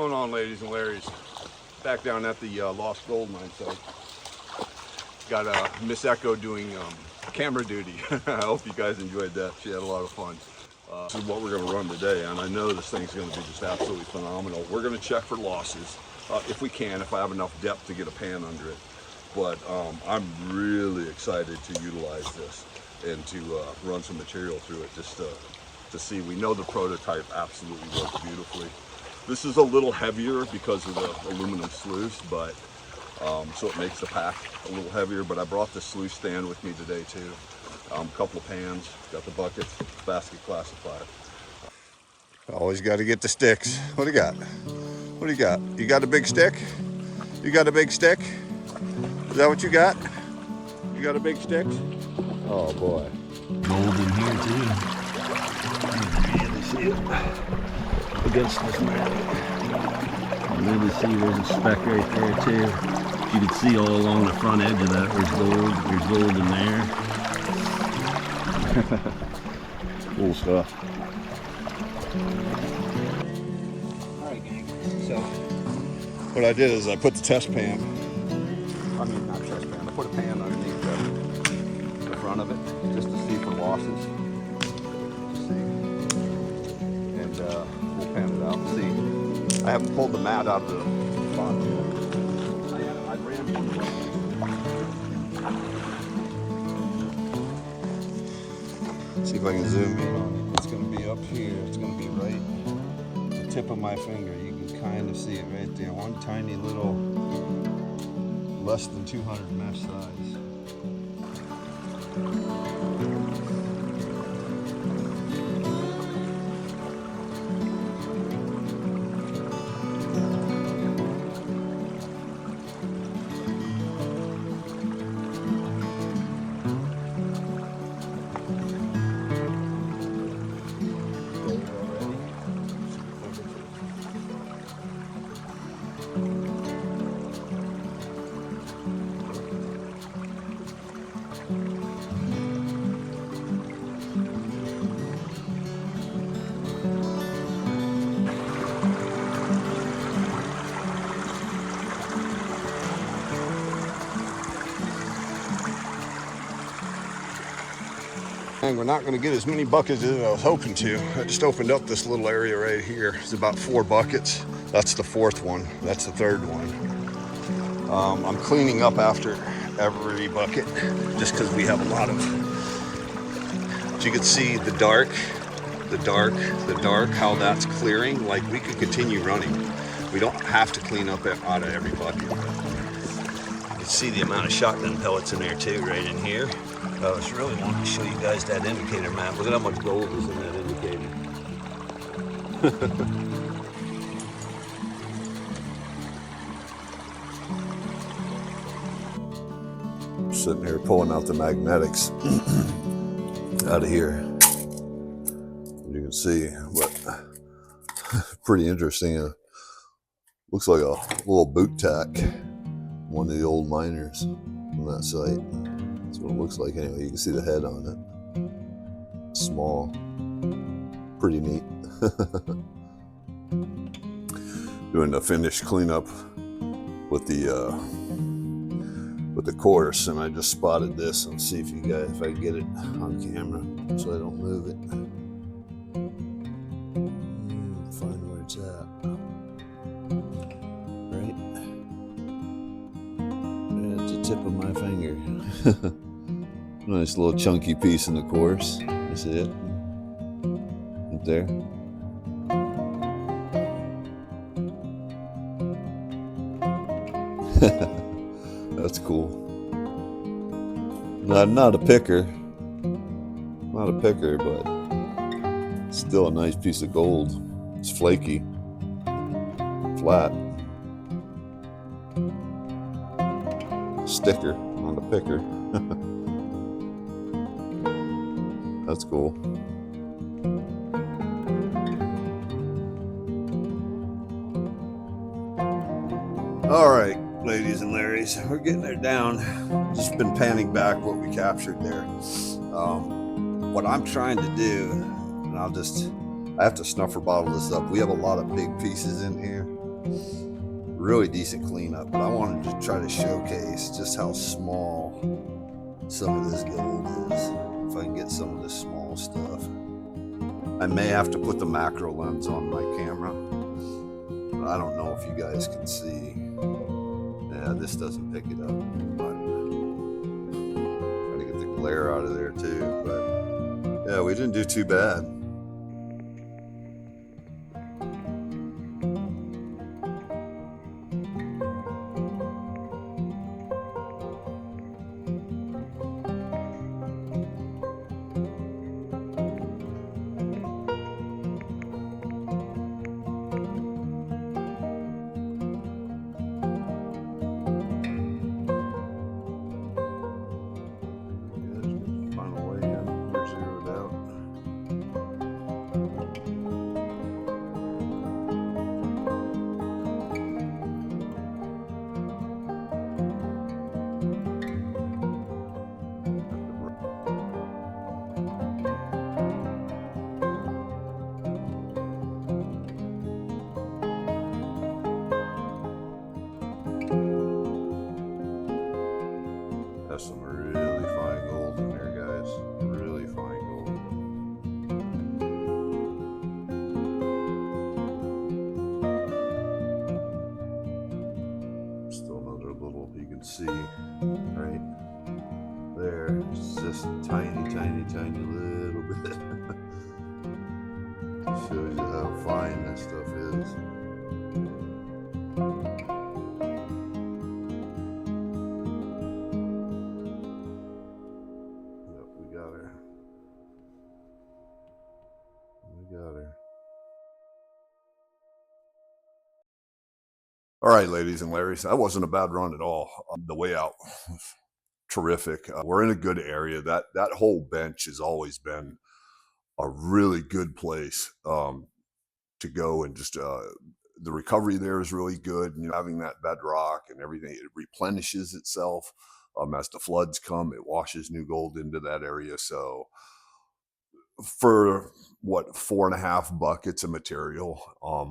going on, ladies and Larrys? Back down at the Lost Gold Mine site. Got Miss Echo doing camera duty. I hope you guys enjoyed that. She had a lot of fun. This is what we're going to run today, and I know this thing's going to be just absolutely phenomenal. We're going to check for losses, if we can, if I have enough depth to get a pan under it. But I'm really excited to utilize this and to run some material through it just to see. We know the prototype absolutely works beautifully. This is a little heavier because of the aluminum sluice, but so it makes the pack a little heavier. But I brought the sluice stand with me today too. A couple of pans, got the buckets, basket classified. Always got to get the sticks. What do you got? What do you got? You got a big stick? You got a big stick? Is that what you got? You got a big stick? Oh boy. Gold in here too. You can really see it against this mat. You really see there's a speck right there too. You can see all along the front edge of that there's gold in there. Cool stuff. Alright gang, so what I did is I put the test pan, not test pan, I put a pan underneath the front of it just to see for losses. Just see. And we'll pan it out and see. I haven't pulled the mat out of the bottom yet. I ran one way. See if I can zoom in on it. It's going to be up here. It's going to be right the tip of my finger. You can kind of see it right there. One tiny little, less than 200 mesh size. And we're not going to get as many buckets as I was hoping to. I just opened up this little area right here. It's about 4 buckets. That's the 4th one. That's the 3rd one. I'm cleaning up after every bucket just because we have a lot of, as you can see, the dark, how that's clearing. Like, we could continue running. We don't have to clean up out of every bucket. You can see the amount of shotgun pellets in there too, right in here. I was really wanting to show you guys that indicator map. Look at how much gold is in that indicator. Sitting here pulling out the magnetics out of here. You can see, but pretty interesting. Looks like a little boot tack. One of the old miners on that site. That's what it looks like anyway. You can see the head on it. Small. Pretty neat. Doing the finish cleanup with the course, and I just spotted this and see if I can get it on camera so I don't move it. Find where it's at. Right at the tip of my finger. Nice little chunky piece in the course. You see it? Right there. That's cool. Not a picker. Not a picker, but still a nice piece of gold. It's flaky. Flat. Sticker, not a picker. That's cool. All right, ladies and Larrys, we're getting her down. Just been panning back what we captured there. What I'm trying to do, and I have to snuffer bottle this up. We have a lot of big pieces in here. Really decent cleanup, but I wanted to try to showcase just how small some of this gold is. If I can get some of this small stuff. I may have to put the macro lens on my camera, but I don't know if you guys can see. Yeah, this doesn't pick it up, but trying to get the glare out of there too. But yeah, we didn't do too bad. Final way in, we're zeroed out. That's some really fine gold in there, guys. Really fine gold. Still another little, you can see right there. It's just tiny, tiny, tiny little bit. Shows you how fine this stuff is. All right, ladies and Larrys, that wasn't a bad run at all. The way out was terrific. We're in a good area. That whole bench has always been a really good place to go, and just the recovery there is really good. And having that bedrock and everything, it replenishes itself. As the floods come, it washes new gold into that area. So for what, 4.5 buckets of material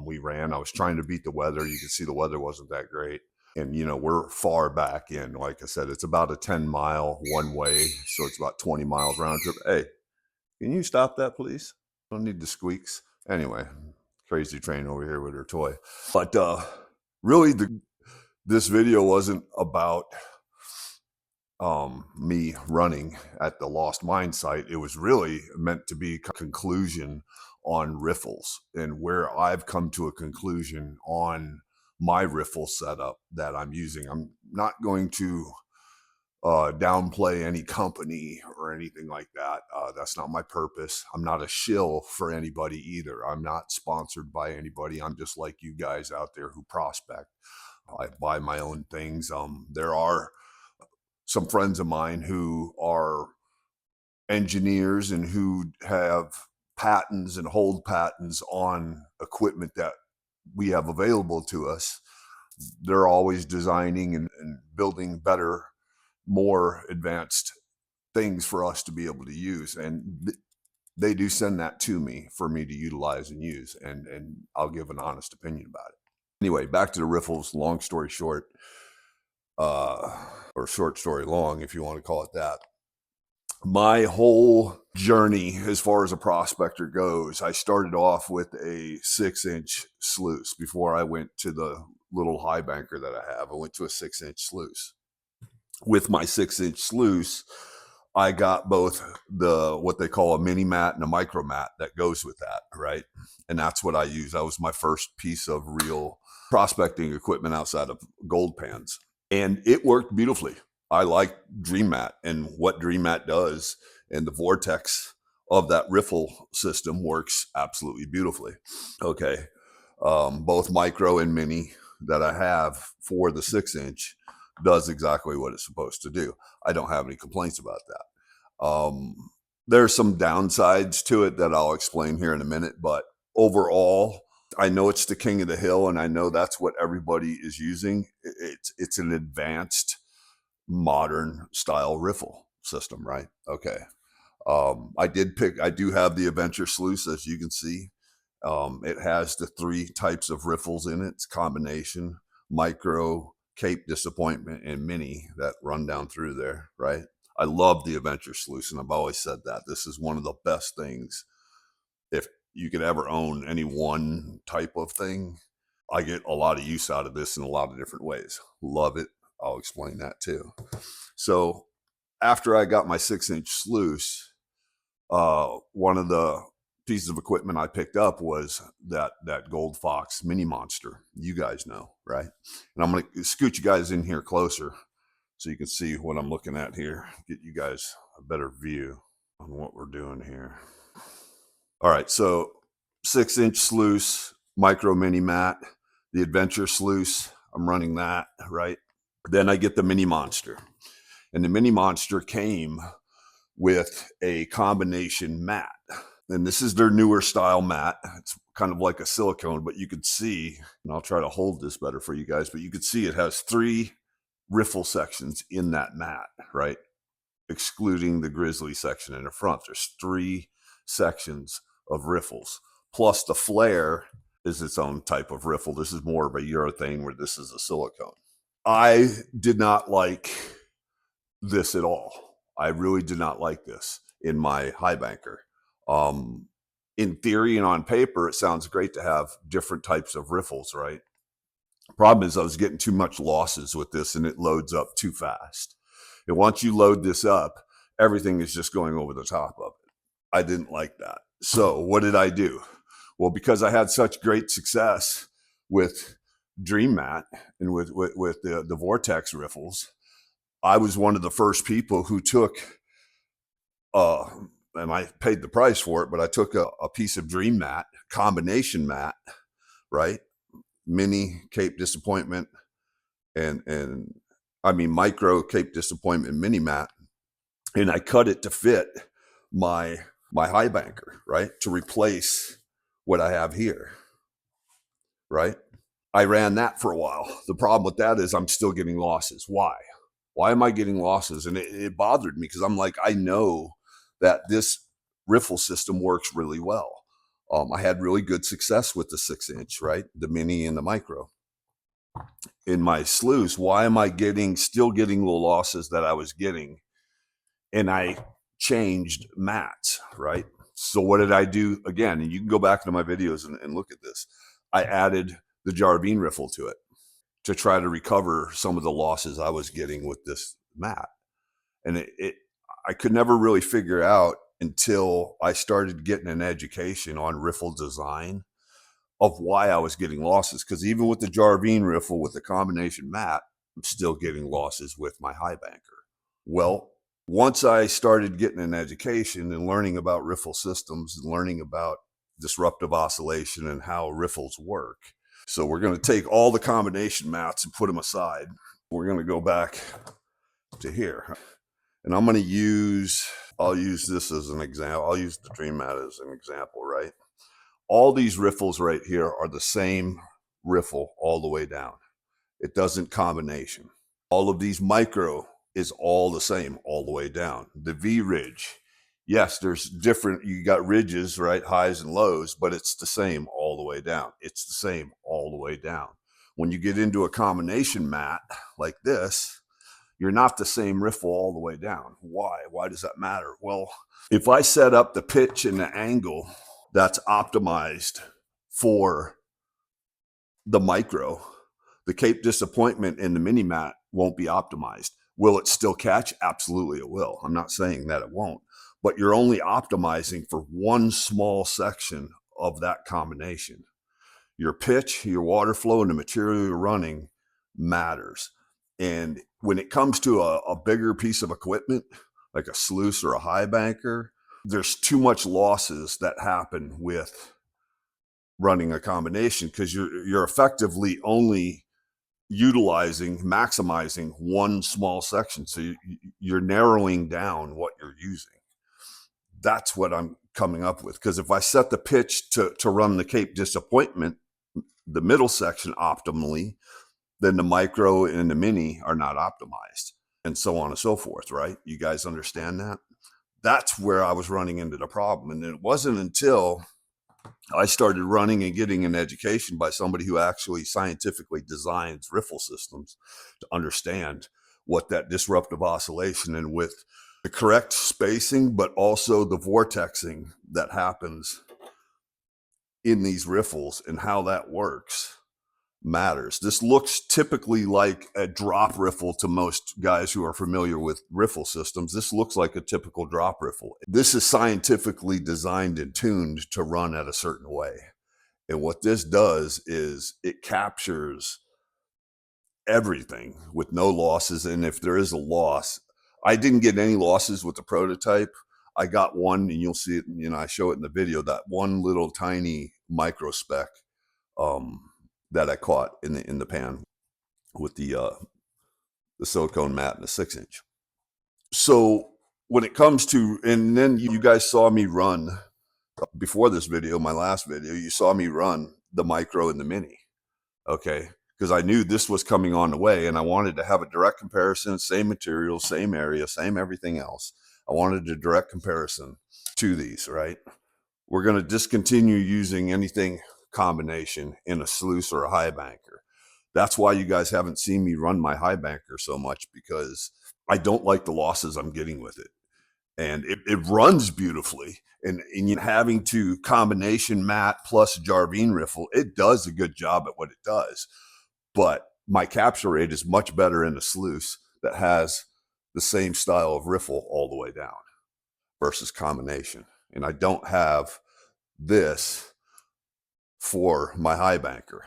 we ran. I was trying to beat the weather. You can see the weather wasn't that great, and we're far back in. Like I said, it's about a 10-mile one way, so it's about 20 miles round trip. Hey, can you stop that, please? Don't need the squeaks. Anyway, crazy train over here with her toy. But really, this video wasn't about me running at the Lost Mine site. It was really meant to be a conclusion on riffles and where I've come to a conclusion on my riffle setup that I'm using. I'm not going to downplay any company or anything like that. That's not my purpose. I'm not a shill for anybody either. I'm not sponsored by anybody. I'm just like you guys out there who prospect. I buy my own things. There are some friends of mine who are engineers and who have patents and hold patents on equipment that we have available to us. They're always designing and building better, more advanced things for us to be able to use. And they do send that to me for me to utilize and use. And I'll give an honest opinion about it. Anyway, back to the riffles, long story short, or short story long, if you want to call it that. My whole journey as far as a prospector goes, I started off with a 6-inch sluice before I went to the little high banker that I have. I went to a 6-inch sluice. With my 6-inch sluice, I got both what they call a mini mat and a micro mat that goes with that, right? And that's what I use. That was my first piece of real prospecting equipment outside of gold pans. And it worked beautifully. I like Dream Mat and what Dream Mat does, and the Vortex of that Riffle system works absolutely beautifully. Okay. Both micro and mini that I have for the 6-inch does exactly what it's supposed to do. I don't have any complaints about that. There's some downsides to it that I'll explain here in a minute, but overall, I know it's the king of the hill, and I know that's what everybody is using. It's an advanced, modern style riffle system, right? Okay. I do have the Adventure Sluice, as you can see. It has the 3 types of riffles in it. It's combination, micro, Cape Disappointment, and mini that run down through there, right? I love the Adventure Sluice, and I've always said that. This is one of the best things. If you could ever own any one type of thing, I get a lot of use out of this in a lot of different ways. Love it. I'll explain that too. So after I got my 6-inch sluice, one of the pieces of equipment I picked up was that Gold Fox Mini Monster. You guys know, right? And I'm going to scoot you guys in here closer so you can see what I'm looking at here. Get you guys a better view on what we're doing here. All right, so 6-inch sluice, micro mini mat, the Adventure Sluice. I'm running that, right? Then I get the Mini Monster. And the Mini Monster came with a combination mat. And this is their newer style mat. It's kind of like a silicone, but you could see, and I'll try to hold this better for you guys, but you could see it has 3 riffle sections in that mat, right? Excluding the grizzly section in the front. There's 3 sections of riffles. Plus the flare is its own type of riffle. This is more of a urethane where this is a silicone. I did not like this at all. I really did not like this in my high banker. In theory and on paper, it sounds great to have different types of riffles, right? Problem is I was getting too much losses with this and it loads up too fast. And once you load this up, everything is just going over the top of it. I didn't like that. So what did I do? Well, because I had such great success with Dream Mat and with the Vortex riffles, I was one of the first people who took, and I paid the price for it, but I took a piece of Dream Mat, combination mat, right? Mini Cape Disappointment and I mean micro Cape Disappointment mini mat, and I cut it to fit my high banker, right? To replace what I have here, right? I ran that for a while. The problem with that is I'm still getting losses. Why? Why am I getting losses? And it bothered me because I'm like, I know that this riffle system works really well. I had really good success with the 6-inch, right? The mini and the micro. In my sluice, why am I still getting the losses that I was getting? And I changed mats, right? So what did I do again? And you can go back into my videos and look at this. I added the Jarvine riffle to it to try to recover some of the losses I was getting with this mat. And I could never really figure out until I started getting an education on riffle design of why I was getting losses. Because even with the Jarvine riffle with the combination mat, I'm still getting losses with my high banker. Well, once I started getting an education and learning about riffle systems and learning about disruptive oscillation and how riffles work. So we're going to take all the combination mats and put them aside. We're going to go back to here. And I'm going to I'll use this as an example. I'll use the Dream Mat as an example, right? All these riffles right here are the same riffle all the way down. It doesn't combination. All of these micro is all the same all the way down. The Vridge, yes, there's different, you got ridges, right? Highs and lows, but it's the same all the way down. It's the same all the way down. When you get into a combination mat like this, you're not the same riffle all the way down. Why? Why does that matter? Well, if I set up the pitch and the angle that's optimized for the micro, the Cape Disappointment in the mini mat won't be optimized. Will it still catch? Absolutely it will. I'm not saying that it won't, but you're only optimizing for one small section of that combination. Your pitch, your water flow, and the material you're running matters. And when it comes to a bigger piece of equipment, like a sluice or a high banker, there's too much losses that happen with running a combination because you're effectively only maximizing one small section. So you're narrowing down what you're using. That's what I'm coming up with. Because if I set the pitch to run the Cape Disappointment, the middle section optimally, then the micro and the mini are not optimized, and so on and so forth, right? You guys understand that? That's where I was running into the problem. And it wasn't until I started running and getting an education by somebody who actually scientifically designs riffle systems to understand what that disruptive oscillation and with the correct spacing, but also the vortexing that happens in these riffles and how that works matters. This looks typically like a drop riffle to most guys who are familiar with riffle systems. This looks like a typical drop riffle. This is scientifically designed and tuned to run at a certain way. And what this does is it captures everything with no losses. And if there is a loss, I didn't get any losses with the prototype. I got one, and you'll see it, I show it in the video, that one little tiny micro speck that I caught in the pan with the silicone mat and the 6-inch. So when it comes to, and then you guys saw me run before this video, my last video, you saw me run the micro and the mini, okay? Because I knew this was coming on the way, and I wanted to have a direct comparison, same material, same area, same everything else. I wanted a direct comparison to these, right? We're going to discontinue using anything combination in a sluice or a high banker. That's why you guys haven't seen me run my high banker so much, because I don't like the losses I'm getting with it. And it runs beautifully. And having to combination mat plus Jarvine riffle, it does a good job at what it does. But my capture rate is much better in a sluice that has the same style of riffle all the way down versus combination. And I don't have this for my high banker.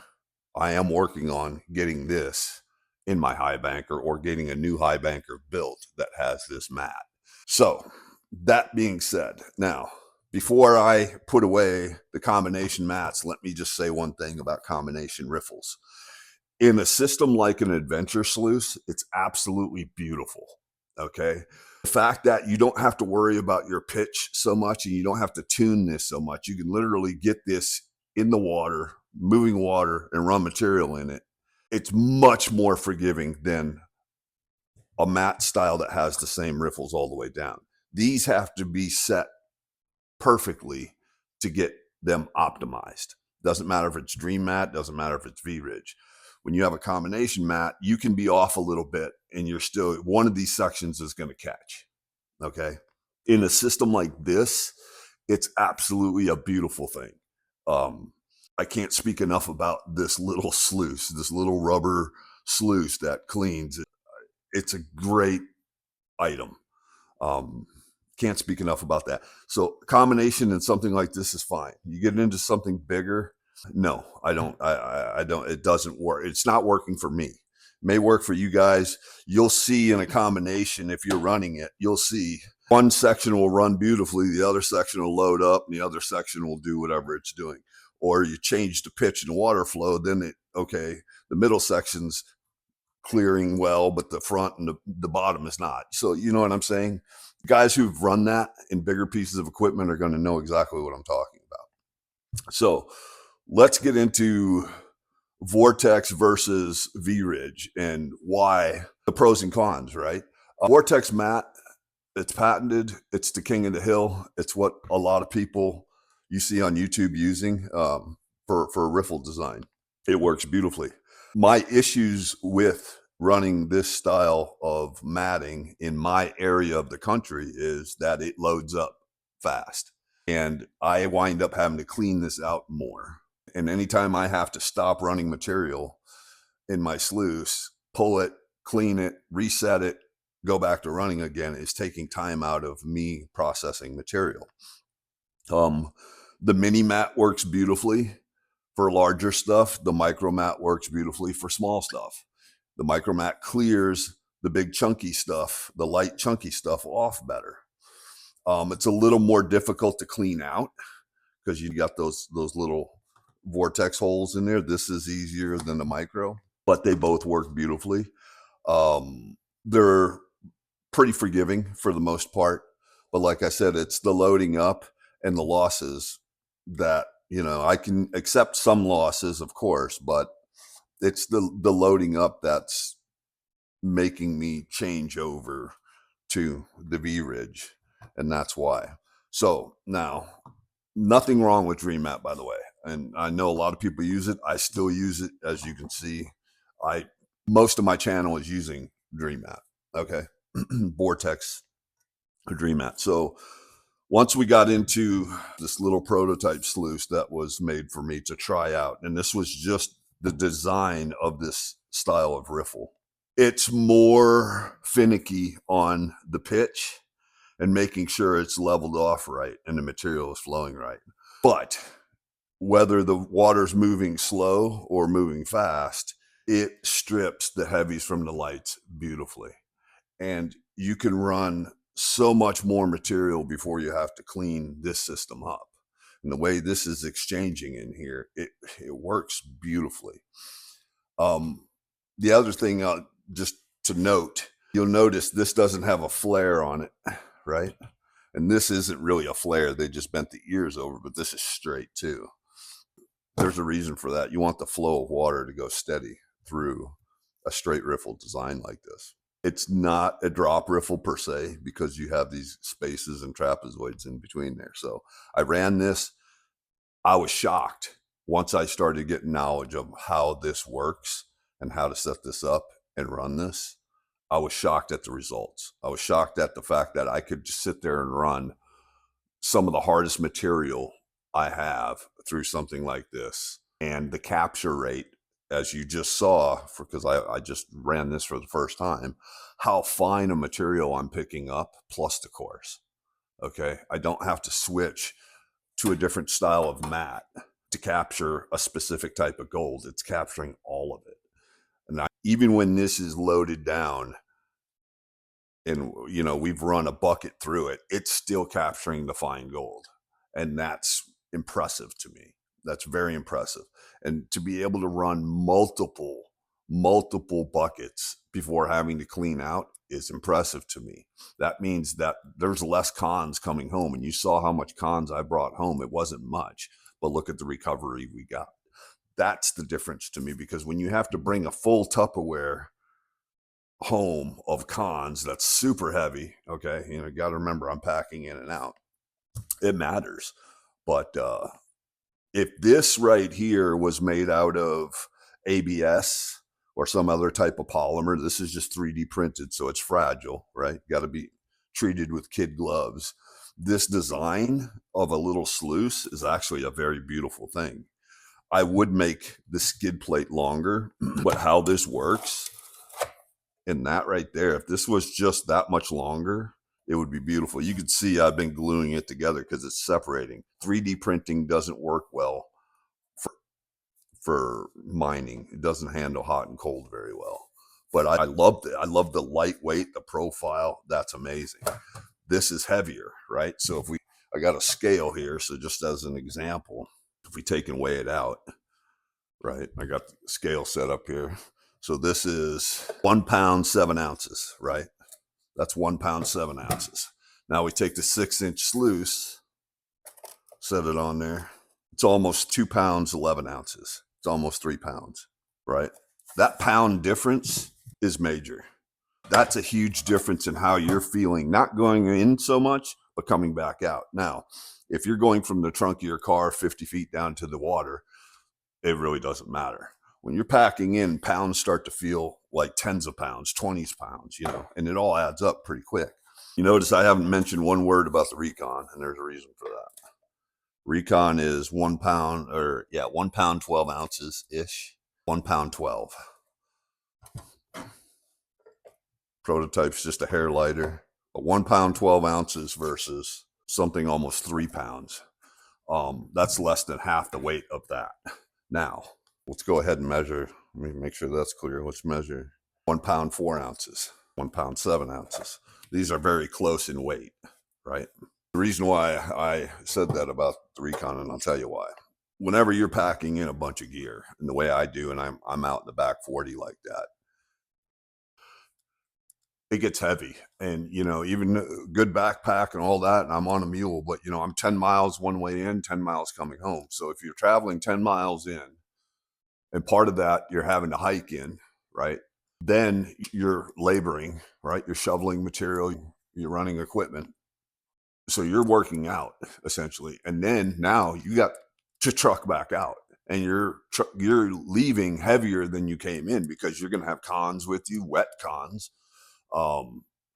I am working on getting this in my high banker, or getting a new high banker built that has this mat. So that being said, now, before I put away the combination mats, let me just say one thing about combination riffles. In a system like an adventure sluice, it's absolutely beautiful, okay? The fact that you don't have to worry about your pitch so much, and you don't have to tune this so much. You can literally get this in the water, moving water, and run material in it. It's much more forgiving than a mat style that has the same riffles all the way down. These have to be set perfectly to get them optimized. Doesn't matter if it's Dream Mat, doesn't matter if it's Vridge. When you have a combination mat, you can be off a little bit, and you're still, one of these sections is going to catch, okay? In a system like this, it's absolutely a beautiful thing. I can't speak enough about this little sluice, this little rubber sluice that cleans. It's a great item. Can't speak enough about that. So combination in something like this is fine. You get into something bigger, no, I don't. I don't. It doesn't work. It's not working for me. It may work for you guys. You'll see in a combination, if you're running it, you'll see one section will run beautifully, the other section will load up, and the other section will do whatever it's doing. Or you change the pitch and water flow, then the middle section's clearing well, but the front and the bottom is not. So you know what I'm saying? Guys who've run that in bigger pieces of equipment are going to know exactly what I'm talking about. So let's get into Vortex versus Vridge and why, the pros and cons, right? Vortex mat, it's patented. It's the king of the hill. It's what a lot of people you see on YouTube using for riffle design. It works beautifully. My issues with running this style of matting in my area of the country is that it loads up fast, and I wind up having to clean this out more. And anytime I have to stop running material in my sluice, pull it, clean it, reset it, go back to running again, is taking time out of me processing material. The mini mat works beautifully for larger stuff. The micro mat works beautifully for small stuff. The micro mat clears the big chunky stuff, the light chunky stuff off better. It's a little more difficult to clean out because you got those little vortex holes in there. This is easier than the micro, but they both work beautifully. They're pretty forgiving for the most part, but like I said, it's the loading up and the losses that, I can accept some losses, of course, but it's the loading up that's making me change over to the Vridge, and that's why. So now Nothing wrong with Dream Mat, by the way. And I know a lot of people use it. I still use it, as you can see. Most of my channel is using Dream Mat. Okay. Vortex or Dream Mat. So once we got into this little prototype sluice that was made for me to try out, and this was just the design of this style of riffle. It's more finicky on the pitch and making sure it's leveled off right and the material is flowing right. But whether the water's moving slow or moving fast, it strips the heavies from the lights beautifully. And you can run so much more material before you have to clean this system up. And the way this is exchanging in here, it works beautifully. The other thing, just to note, you'll notice this doesn't have a flare on it, right? And this isn't really a flare. They just bent the ears over, but this is straight too. There's a reason for that. You want the flow of water to go steady through a straight riffle design like this. It's not a drop riffle per se because you have these spaces and trapezoids in between there. So I ran this. I was shocked once I started getting knowledge of how this works and how to set this up and run this. I was shocked at the results. I was shocked at the fact that I could just sit there and run some of the hardest material I have through something like this. And the capture rate, as you just saw, because I just ran this for the first time, how fine a material I'm picking up plus the course. Okay. I don't have to switch to a different style of mat to capture a specific type of gold. It's capturing all of it. And even when this is loaded down and, you know, we've run a bucket through it, it's still capturing the fine gold. And that's impressive to me. That's very impressive. And to be able to run multiple buckets before having to clean out is impressive to me. That means that there's less cons coming home. And you saw how much cons I brought home. It wasn't much, but look at the recovery we got. That's the difference to me, because when you have to bring a full Tupperware home of cons that's super heavy, okay, you know, you got to remember I'm packing in and out. It matters. But if this right here was made out of ABS or some other type of polymer, this is just 3D printed, so it's fragile, right? Got to be treated with kid gloves. This design of a little sluice is actually a very beautiful thing. I would make the skid plate longer, but how this works in that right there, if this was just that much longer, it would be beautiful. You could see I've been gluing it together because it's separating. 3D printing doesn't work well for mining. It doesn't handle hot and cold very well. But I loved it. I love the lightweight, the profile. That's amazing. This is heavier, right? So I got a scale here. So just as an example, if we take and weigh it out, right? I got the scale set up here. So this is 1 pound, 7 ounces, right? That's 1 pound, 7 ounces. Now we take the 6-inch sluice, set it on there. It's almost 2 pounds, 11 ounces. It's almost 3 pounds, right? That pound difference is major. That's a huge difference in how you're feeling, not going in so much, but coming back out. Now, if you're going from the trunk of your car 50 feet down to the water, it really doesn't matter. When you're packing in, pounds start to feel like tens of pounds, 20s pounds, you know, and it all adds up pretty quick. You notice I haven't mentioned one word about the recon, and there's a reason for that. Recon is 1 pound, 1 pound, 12 ounces ish, 1 pound, 12. Prototype's just a hair lighter, but 1 pound, 12 ounces versus something almost 3 pounds. That's less than half the weight of that. Now, let's go ahead and measure. Let me make sure that's clear. Let's measure 1 pound, 4 ounces, 1 pound, 7 ounces. These are very close in weight, right? The reason why I said that about the recon, and I'll tell you why. Whenever you're packing in a bunch of gear, and the way I do, and I'm out in the back 40 like that, it gets heavy. And, you know, even a good backpack and all that, and I'm on a mule, but, you know, I'm 10 miles one way in, 10 miles coming home. So if you're traveling 10 miles in, and part of that you're having to hike in, right? Then you're laboring, right? You're shoveling material, you're running equipment. So you're working out essentially, and then now you got to truck back out, and you're leaving heavier than you came in because you're going to have cons with you, wet cons.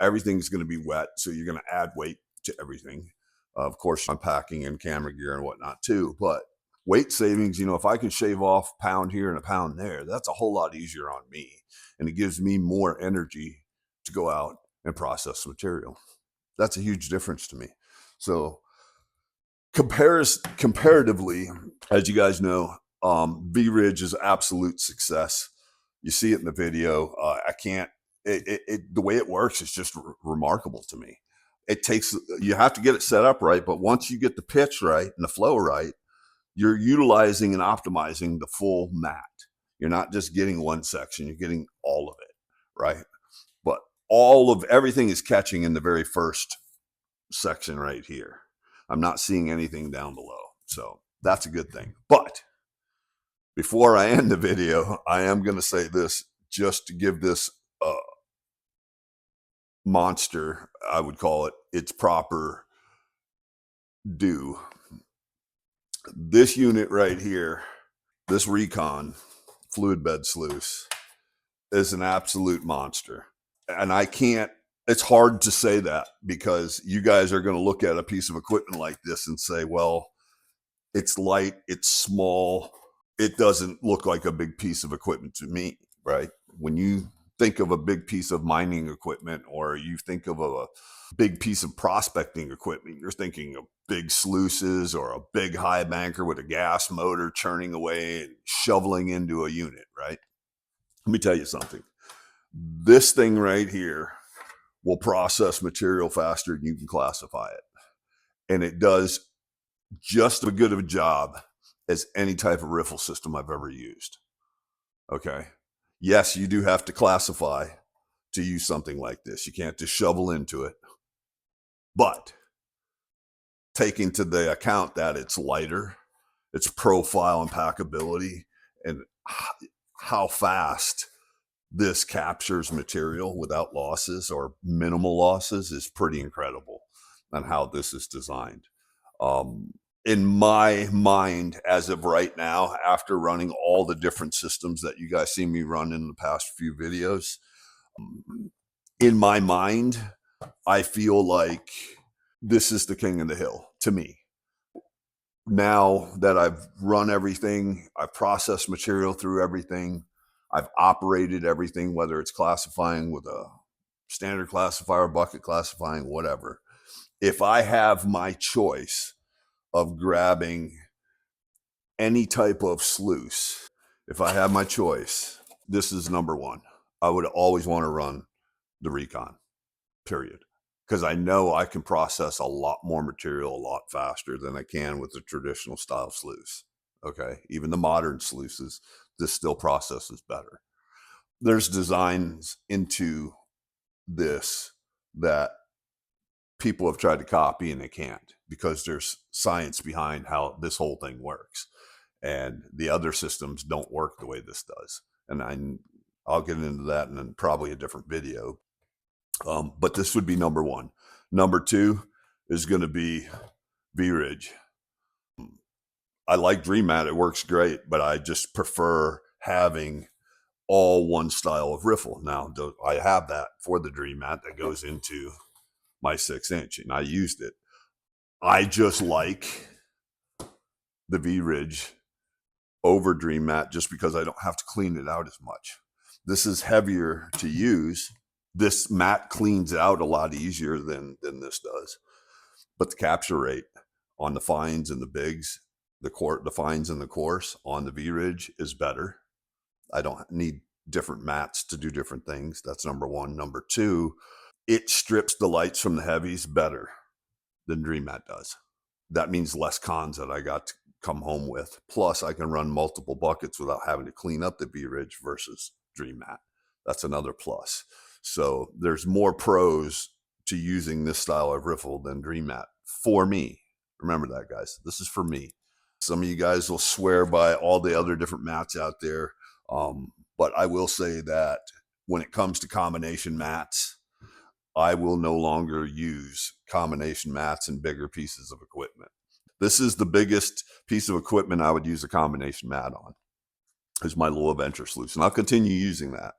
Everything's going to be wet, so you're going to add weight to everything. Of course, I'm packing in camera gear and whatnot too, but weight savings, if I can shave off a pound here and a pound there, that's a whole lot easier on me, and it gives me more energy to go out and process material. That's a huge difference to me. So comparatively, as you guys know, Vridge is absolute success. You see it in the video. The way it works is just remarkable to me. You have to get it set up right, but once you get the pitch right and the flow right, you're utilizing and optimizing the full mat. You're not just getting one section, you're getting all of it, right? But everything is catching in the very first section right here. I'm not seeing anything down below. So that's a good thing. But before I end the video, I am going to say this just to give this monster, I would call it, its proper due. This unit right here, this Recon fluid bed sluice, is an absolute monster. And it's hard to say that because you guys are going to look at a piece of equipment like this and say, well, it's light, it's small, it doesn't look like a big piece of equipment to me, right? When you think of a big piece of mining equipment, or you think of a big piece of prospecting equipment, you're thinking of big sluices or a big high banker with a gas motor churning away and shoveling into a unit, right? Let me tell you something. This thing right here will process material faster than you can classify it. And it does just as good of a job as any type of riffle system I've ever used. Okay. Yes, you do have to classify to use something like this. You can't just shovel into it. But taking to the account that it's lighter, its profile and packability, and how fast this captures material without losses or minimal losses is pretty incredible on how this is designed. In my mind, as of right now, after running all the different systems that you guys see me run in the past few videos, in my mind, I feel like this is the king of the hill to me. Now that I've run everything, I've processed material through everything, I've operated everything, whether it's classifying with a standard classifier, bucket classifying, whatever. If I have my choice of grabbing any type of sluice, if I have my choice, this is number one. I would always want to run the Recon, period. Because I know I can process a lot more material a lot faster than I can with the traditional style sluice. Okay. Even the modern sluices, this still processes better. There's designs into this that people have tried to copy and they can't, because there's science behind how this whole thing works. And the other systems don't work the way this does. And I'll get into that in probably a different video. But this would be number one. Number two is going to be Vridge. I like Dream Mat. It works great, but I just prefer having all one style of riffle. Now, I have that for the Dream Mat that goes into my 6-inch, and I used it. I just like the Vridge over Dream Mat just because I don't have to clean it out as much. This is heavier to use. This mat cleans out a lot easier than this does. But the capture rate on the fines and the bigs, the fines and the coarse on the Vridge is better. I don't need different mats to do different things. That's number one. Number two, it strips the lights from the heavies better than Dream Mat does. That means less cons that I got to come home with. Plus, I can run multiple buckets without having to clean up the Vridge versus Dream Mat. That's another plus. So there's more pros to using this style of riffle than Dream Mat for me. Remember that, guys. This is for me. Some of you guys will swear by all the other different mats out there. But I will say that when it comes to combination mats, I will no longer use combination mats and bigger pieces of equipment. This is the biggest piece of equipment I would use a combination mat on, is my low adventure sluice. And I'll continue using that.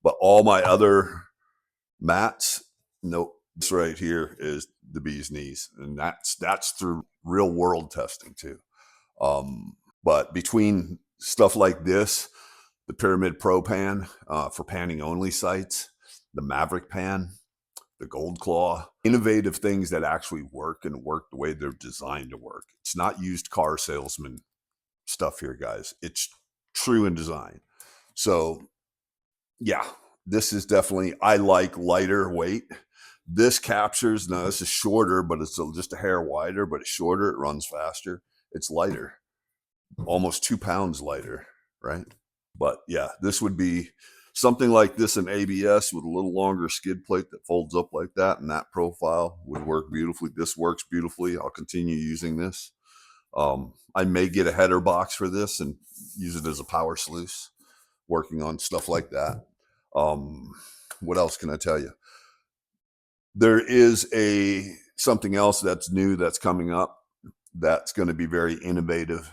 But all my other mats, nope. This right here is the bee's knees. And that's through real world testing too. But between stuff like this, the Pyramid Pro pan for panning only sites, the Maverick pan, the Gold Claw, innovative things that actually work and work the way they're designed to work. It's not used car salesman stuff here, guys. It's true in design. So yeah, this is definitely, I like lighter weight. This captures, now this is shorter, but it's just a hair wider, but it's shorter. It runs faster. It's lighter, almost 2 pounds lighter, right? But yeah, this would be something like this in ABS with a little longer skid plate that folds up like that, and that profile would work beautifully. This works beautifully. I'll continue using this. I may get a header box for this and use it as a power sluice, working on stuff like that. What else can I tell you? There is something else that's new that's coming up that's going to be very innovative,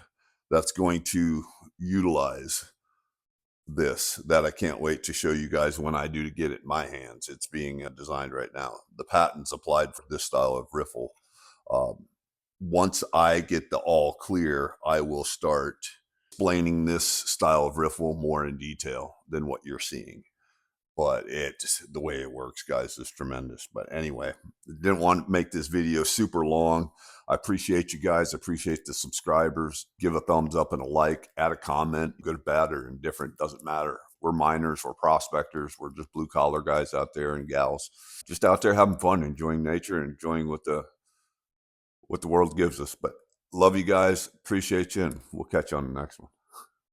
that's going to utilize this, that I can't wait to show you guys when I do to get it in my hands. It's being designed right now. The patent's applied for this style of riffle. Once I get the all clear, I will start explaining this style of riffle more in detail than what you're seeing. But the way it works, guys, is tremendous. But anyway, didn't want to make this video super long. I appreciate you guys. I appreciate the subscribers. Give a thumbs up and a like. Add a comment, good, bad, or indifferent. Doesn't matter. We're miners. We're prospectors. We're just blue collar guys out there and gals, just out there having fun, enjoying nature, and enjoying what the world gives us. But love you guys. Appreciate you, and we'll catch you on the next one.